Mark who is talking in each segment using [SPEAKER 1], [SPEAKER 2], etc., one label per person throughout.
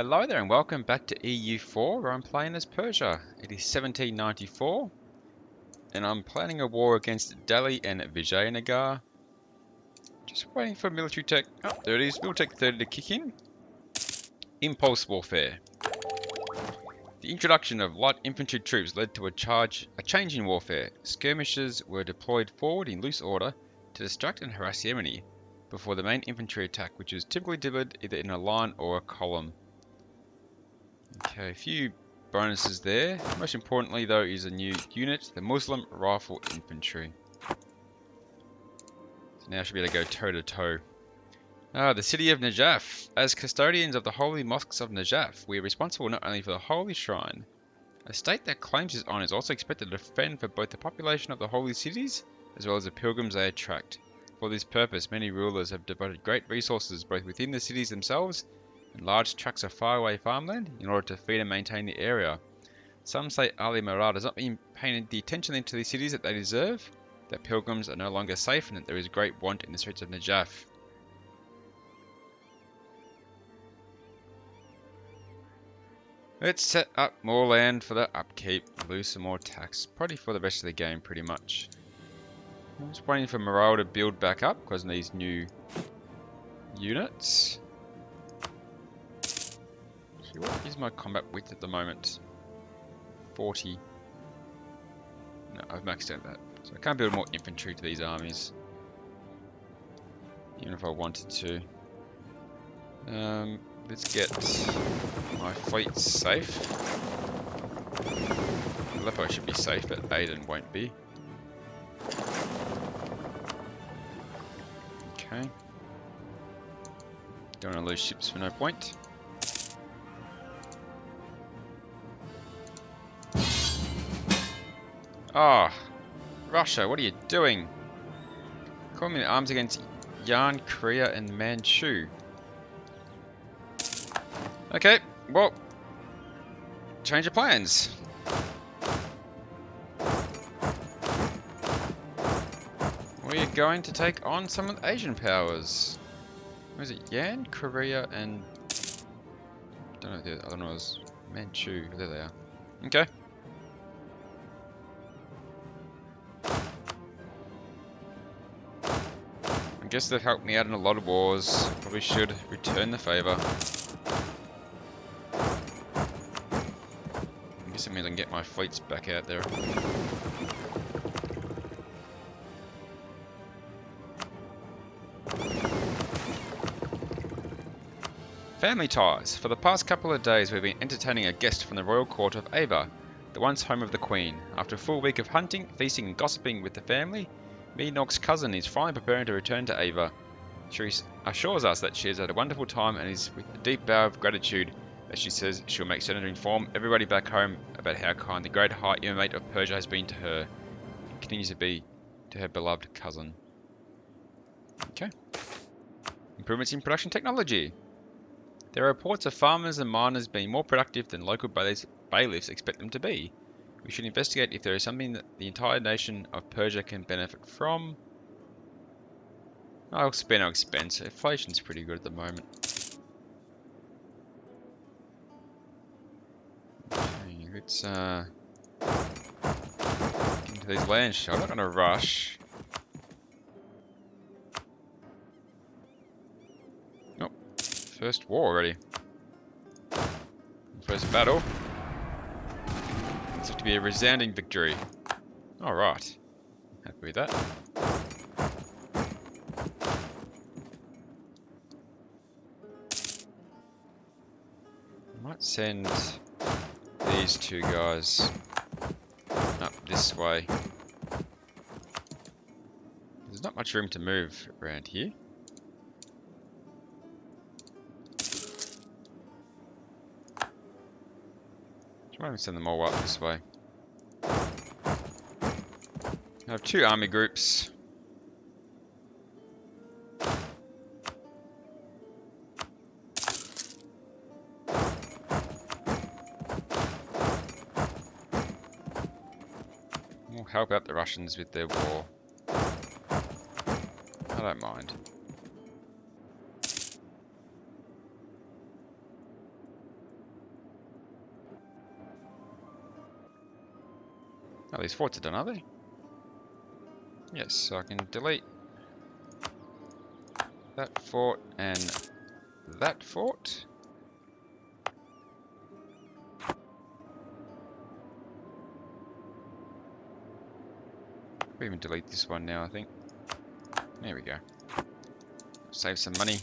[SPEAKER 1] Hello there and welcome back to EU4 where I'm playing as Persia. It is 1794 and I'm planning a war against Delhi and Vijayanagar. Just waiting for military tech. Oh, there it is. Military tech 30 to kick in. Impulse warfare. The introduction of light infantry troops led to a change in warfare. Skirmishers were deployed forward in loose order to distract and harass the enemy before the main infantry attack, which was typically delivered either in a line or a column. Okay, a few bonuses there. Most importantly though is a new unit, the Muslim Rifle Infantry. So now I should be able to go toe to toe. The city of Najaf. As custodians of the holy mosques of Najaf, we are responsible not only for the holy shrine. A state that claims its honour is also expected to defend for both the population of the holy cities as well as the pilgrims they attract. For this purpose, many rulers have devoted great resources both within the cities themselves and large tracts of faraway farmland in order to feed and maintain the area. Some say Ali Murad has not been paying the attention into these cities that they deserve, that pilgrims are no longer safe and that there is great want in the streets of Najaf. Let's set up more land for the upkeep, lose some more tax, probably for the rest of the game pretty much. I'm just waiting for morale to build back up because of these new units. What is my combat width at the moment? 40. No, I've maxed out that. So I can't build more infantry to these armies. Even if I wanted to. Let's get my fleet safe. Aleppo should be safe, but Aden won't be. Okay. Don't want to lose ships for no point. Ah, oh, Russia, what are you doing? Calling me in arms against Yan, Korea, and Manchu. Okay, well, change of plans. We're going to take on some of the Asian powers. Where is it? Yan, Korea, and I don't know. The other one was Manchu. There they are. Okay. I guess they've helped me out in a lot of wars. Probably should return the favour. I guess it means I can get my fleets back out there. Family ties. For the past couple of days we've been entertaining a guest from the royal court of Ava, the once home of the Queen. After a full week of hunting, feasting and gossiping with the family, Meenok's cousin is finally preparing to return to Ava. She assures us that she has had a wonderful time and is with a deep bow of gratitude that she says she'll make certain to inform everybody back home about how kind the great High Imamate of Persia has been to her and continues to be to her beloved cousin. Okay. Improvements in production technology. There are reports of farmers and miners being more productive than local bailiffs expect them to be. We should investigate if there is something that the entire nation of Persia can benefit from. I'll spare no expense. Inflation's pretty good at the moment. Okay, let's get into these lands. I'm not going to rush. Nope. First war already. First battle. To be a resounding victory. Alright. Happy with that. I might send these two guys up this way. There's not much room to move around here. I might send them all up this way. I have two army groups. We'll help out the Russians with their war. I don't mind. Oh, these forts are done, are they? Yes, so I can delete that fort and that fort. We even delete this one now, I think. There we go. Save some money.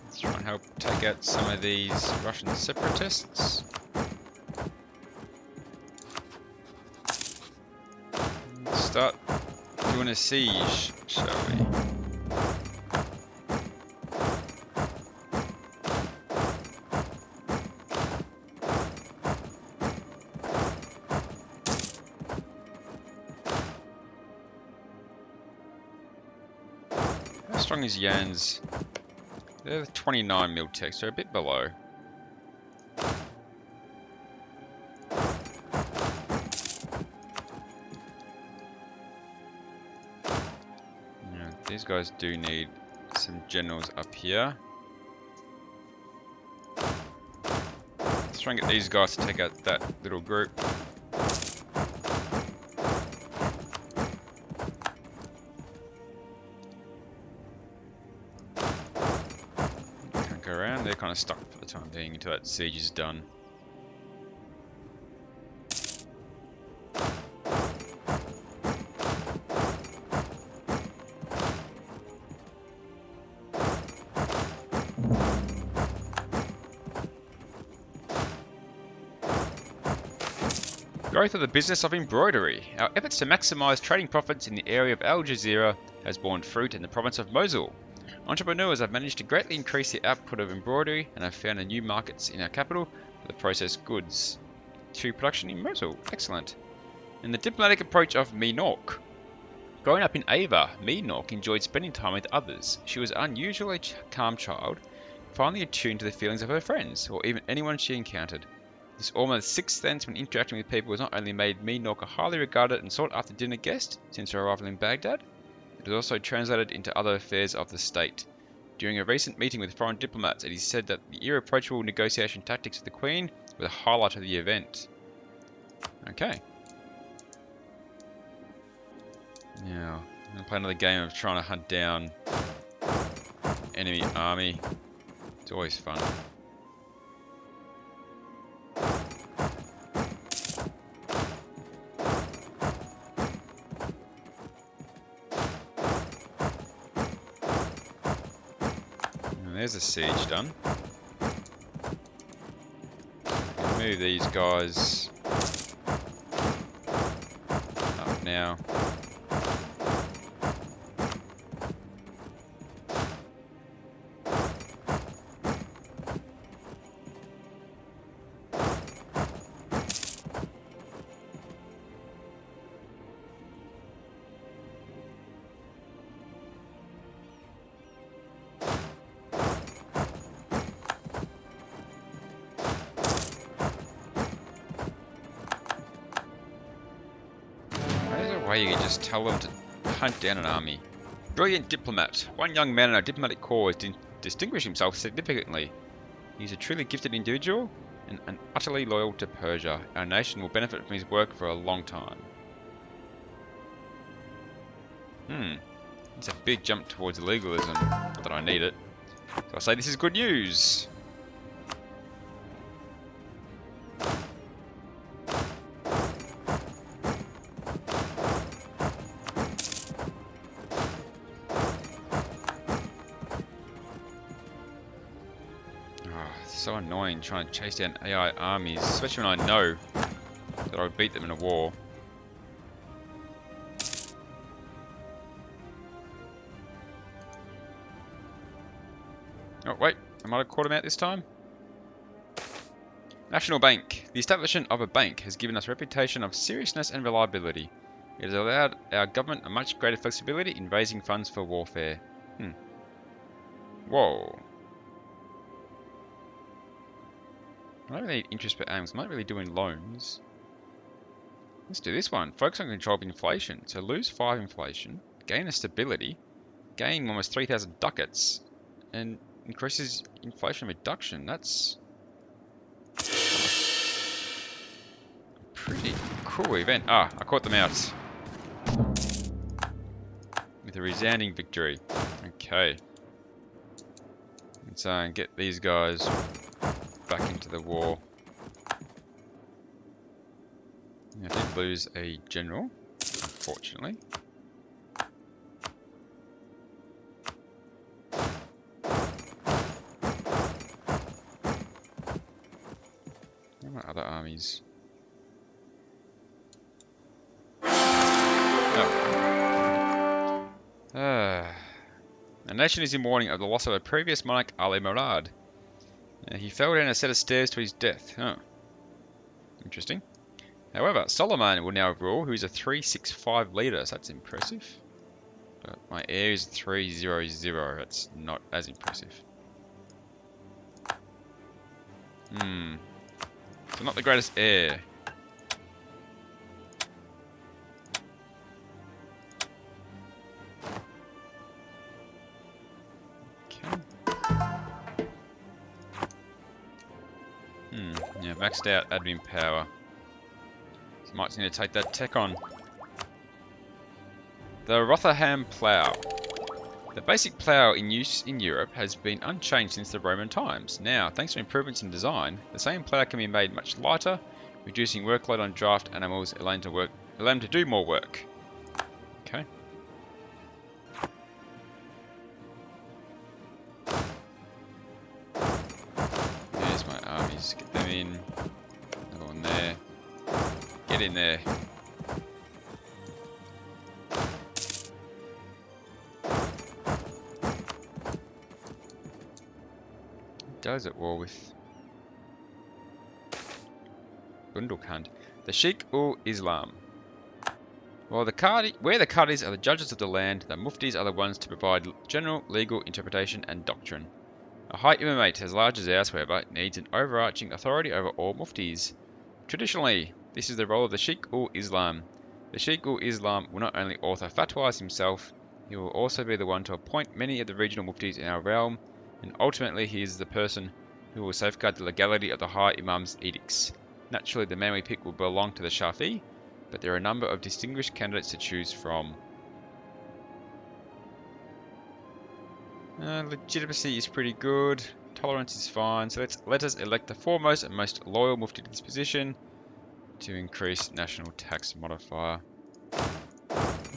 [SPEAKER 1] Let's try and help take out some of these Russian separatists. Let's start doing a siege, shall we? How strong is Yan's? They're 29 mil tech, so a bit below. Yeah, these guys do need some generals up here. Let's try and get these guys to take out that little group. Can't go around, they're kind of stuck for the time being until that siege is done. Growth of the business of embroidery. Our efforts to maximise trading profits in the area of Al Jazeera has borne fruit in the province of Mosul. Entrepreneurs have managed to greatly increase the output of embroidery and have found new markets in our capital for the processed goods. To production in Mosul. Excellent. And the diplomatic approach of Minorque. Growing up in Ava, Minorque enjoyed spending time with others. She was an unusually calm child, finely attuned to the feelings of her friends, or even anyone she encountered. This almost sixth sense when interacting with people has not only made Minorque a highly regarded and sought after dinner guest since her arrival in Baghdad, it has also translated into other affairs of the state. During a recent meeting with foreign diplomats, it is said that the irreproachable negotiation tactics of the Queen were the highlight of the event. Okay. Now, I'm going to play another game of trying to hunt down enemy army. It's always fun. There's a siege done. Move these guys up now. You can just tell them to hunt down an army. Brilliant diplomat. One young man in our diplomatic corps has distinguished himself significantly. He's a truly gifted individual and utterly loyal to Persia. Our nation will benefit from his work for a long time. It's a big jump towards legalism. Not that I need it. So I say this is good news. So annoying trying to chase down AI armies, especially when I know that I would beat them in a war. Oh wait, I might have caught him out this time. National Bank. The establishment of a bank has given us a reputation of seriousness and reliability. It has allowed our government a much greater flexibility in raising funds for warfare. Whoa. I don't really need interest per annum, I'm not really doing loans. Let's do this one. Focus on control of inflation. So lose 5 inflation, gain a stability, gain almost 3,000 ducats, and increases inflation reduction. That's a pretty cool event. Ah, I caught them out with a resounding victory. Okay. Let's get these guys back into the war. I did lose a general, unfortunately. Where are my other armies? Oh. A nation is in mourning of the loss of a previous monarch, Ali Murad. He fell down a set of stairs to his death. Oh. Interesting. However, Solomon will now rule, who is a 365 leader, so that's impressive. But my heir is 300, that's not as impressive. So not the greatest heir. Okay. Yeah, maxed out admin power. So might need to take that tech on. The Rotherham plough. The basic plough in use in Europe has been unchanged since the Roman times. Now, thanks to improvements in design, the same plough can be made much lighter, reducing workload on draft animals, allowing them to do more work. Okay. There's my armies. Get them in. Another one there. Get in there. Does at war with Bundelkhand. The Sheikh-ul-Islam. Where the Qadis are the judges of the land, the Muftis are the ones to provide general legal interpretation and doctrine. A high imamate as large as ours, however, needs an overarching authority over all Muftis. Traditionally, this is the role of the Sheikh-ul-Islam. The Sheikh-ul-Islam will not only author fatwas himself, he will also be the one to appoint many of the regional Muftis in our realm, and ultimately he is the person who will safeguard the legality of the High Imam's edicts. Naturally, the man we pick will belong to the Shafi, but there are a number of distinguished candidates to choose from. Legitimacy is pretty good, tolerance is fine, so let us elect the foremost and most loyal Mufti to this position to increase national tax modifier.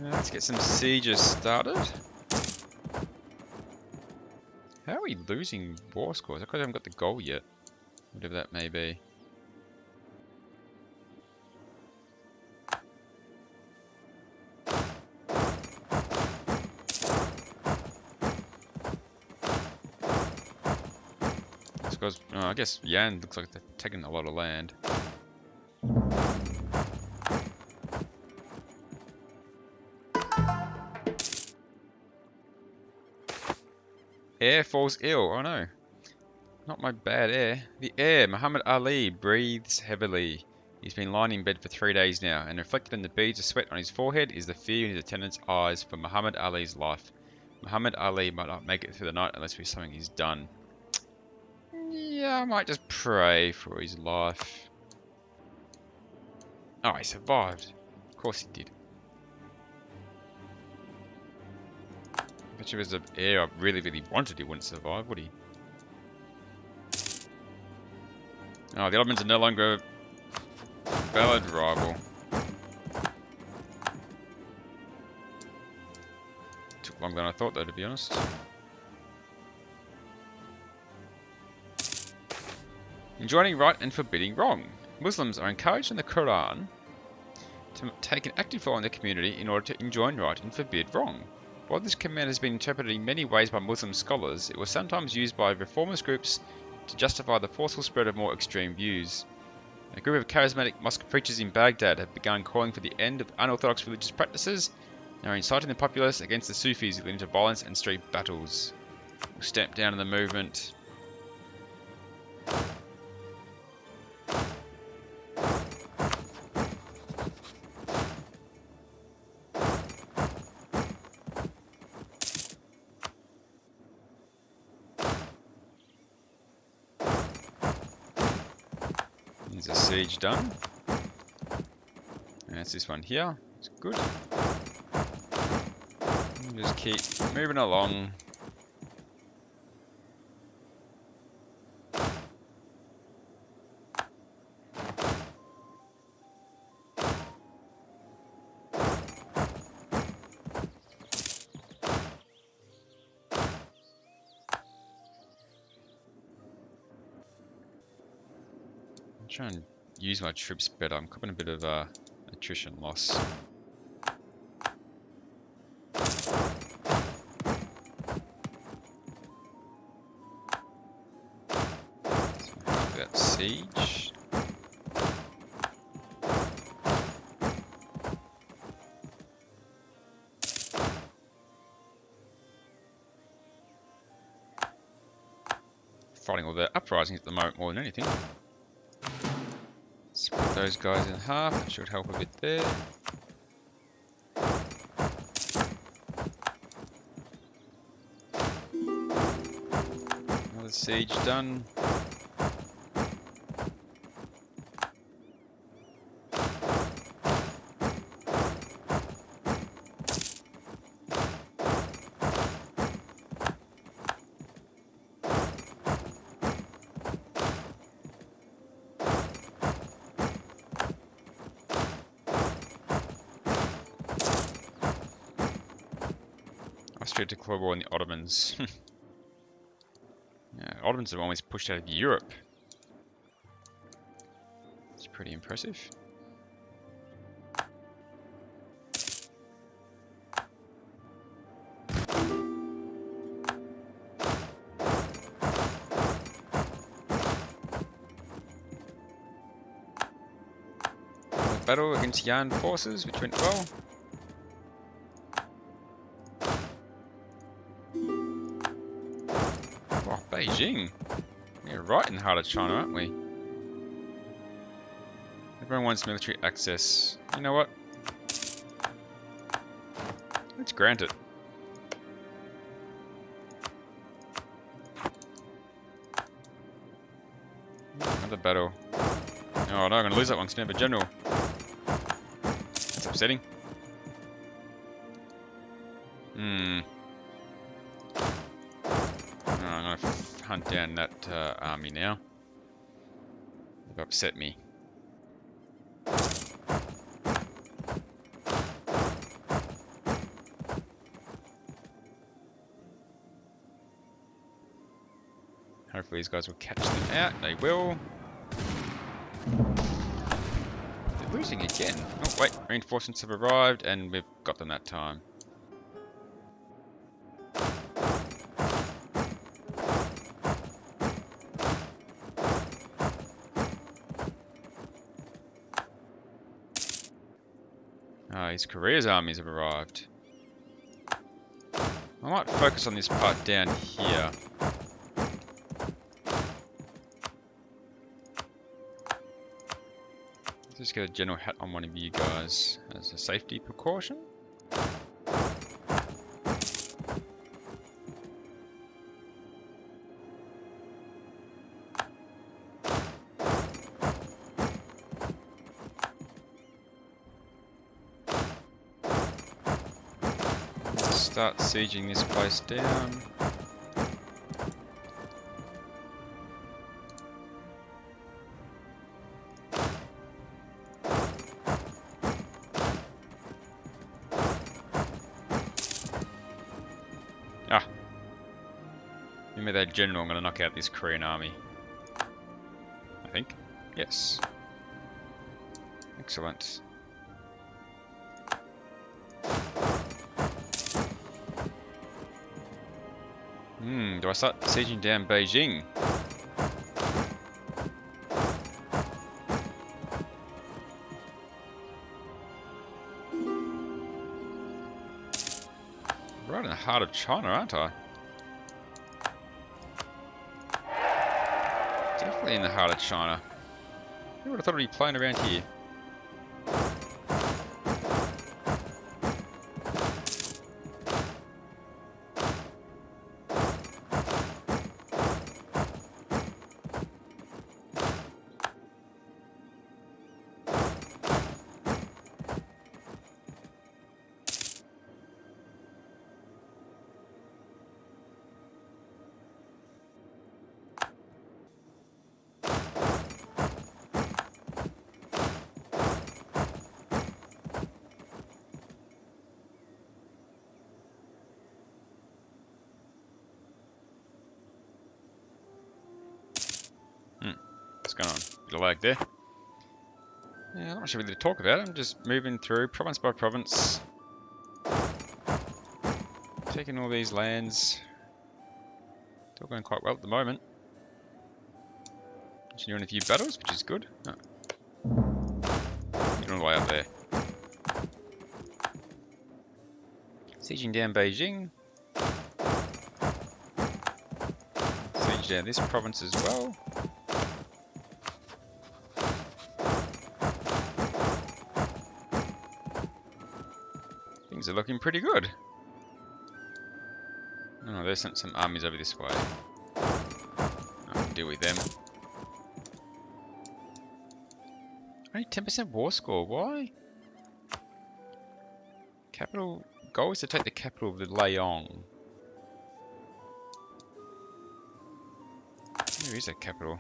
[SPEAKER 1] Let's get some sieges started. How are we losing war scores? I haven't got the goal yet. Whatever that may be. Because, I guess Yan looks like they're taking a lot of land. Heir falls ill. Oh no. Not my bad heir. The heir, Muhammad Ali, breathes heavily. He's been lying in bed for 3 days now, and reflected in the beads of sweat on his forehead is the fear in his attendants' eyes for Muhammad Ali's life. Muhammad Ali might not make it through the night unless something is done. Yeah, I might just pray for his life. Oh, he survived. Of course he did. If it was an heir I really wanted, he wouldn't survive, would he? Oh, the Ottomans are no longer a valid rival. Took longer than I thought, though, to be honest. Enjoining right and forbidding wrong. Muslims are encouraged in the Quran to take an active role in the community in order to enjoin right and forbid wrong. While this command has been interpreted in many ways by Muslim scholars, it was sometimes used by reformist groups to justify the forceful spread of more extreme views. A group of charismatic mosque preachers in Baghdad have begun calling for the end of unorthodox religious practices and are inciting the populace against the Sufis, leading to violence and street battles. We'll stamp down on the movement. There's a siege done. And that's this one here. It's good. And just keep moving along. Try and use my troops better. I'm coping a bit of attrition loss. That siege. Fighting all the uprisings at the moment more than anything. Split those guys in half, that should help a bit there. Another siege done. Austria declared war on the Ottomans. Yeah, Ottomans have always pushed out of Europe. It's pretty impressive. Battle against Yan forces, which went well. Oh, Beijing. We're right in the heart of China, aren't we? Everyone wants military access. You know what? Let's grant it. Another battle. Oh no, I'm going to lose that one because I don't have a general. That's upsetting. I'm going to hunt down that army now. They've upset me. Hopefully these guys will catch them out. They will. They're losing again. Oh wait, reinforcements have arrived and we've got them that time. East Korea's armies have arrived. I might focus on this part down here. Just get a general hat on one of you guys as a safety precaution. Start sieging this place down. Give me that general, I'm going to knock out this Korean army. I think. Yes. Excellent. Do I start sieging down Beijing? Right in the heart of China, aren't I? Definitely in the heart of China. Who would have thought I'd be playing around here? going on? Bit of lag there. Yeah, I'm not sure really to talk about it. I'm just moving through province by province. Taking all these lands. It's all going quite well at the moment. Continuing a few battles, which is good. Oh. Getting all the way up there. Sieging down Beijing. Siege down this province as well. Things are looking pretty good. Oh, there's some armies over this way. I can deal with them. Only 10% war score, why? Capital, goal is to take the capital of the Leong. Where is that capital?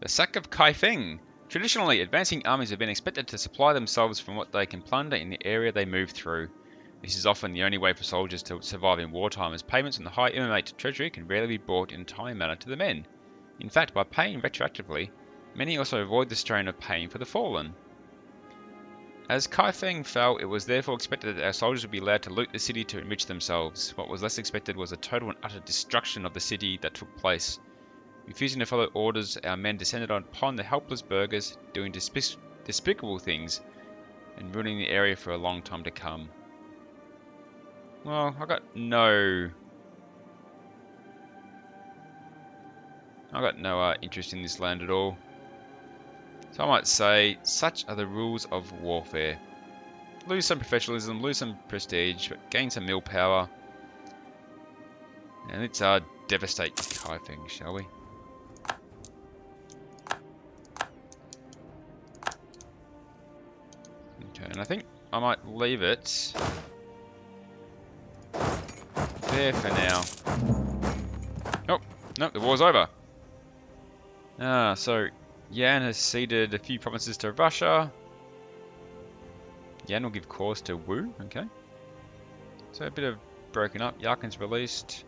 [SPEAKER 1] The sack of Kaifeng. Traditionally, advancing armies have been expected to supply themselves from what they can plunder in the area they move through. This is often the only way for soldiers to survive in wartime, as payments from the high immemate treasury can rarely be brought in a timely manner to the men. In fact, by paying retroactively, many also avoid the strain of paying for the fallen. As Kaifeng fell, it was therefore expected that our soldiers would be allowed to loot the city to enrich themselves. What was less expected was a total and utter destruction of the city that took place. Refusing to follow orders, our men descended upon the helpless burghers, doing despicable things, and ruining the area for a long time to come. Well, I got no interest in this land at all. So I might say, such are the rules of warfare. Lose some professionalism, lose some prestige, but gain some mill power. And let's devastate Kaifeng, shall we? Okay, and I think I might leave it there for now. Oh, no, the war's over. So Yan has ceded a few provinces to Russia. Yan will give cause to Wu, okay. So a bit of broken up. Yarkin's released.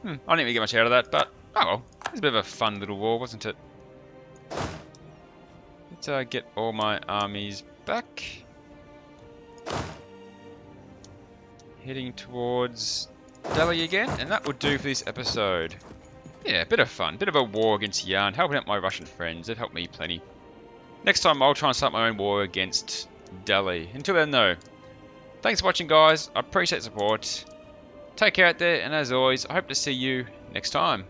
[SPEAKER 1] I didn't really get much out of that, but oh well. It was a bit of a fun little war, wasn't it? Let's get all my armies back. Heading towards Delhi again, and that would do for this episode. Yeah, a bit of fun, bit of a war against Yan, helping out my Russian friends. They've helped me plenty. Next time I'll try and start my own war against Delhi. Until then though, thanks for watching guys, I appreciate the support. Take care out there, and as always, I hope to see you next time.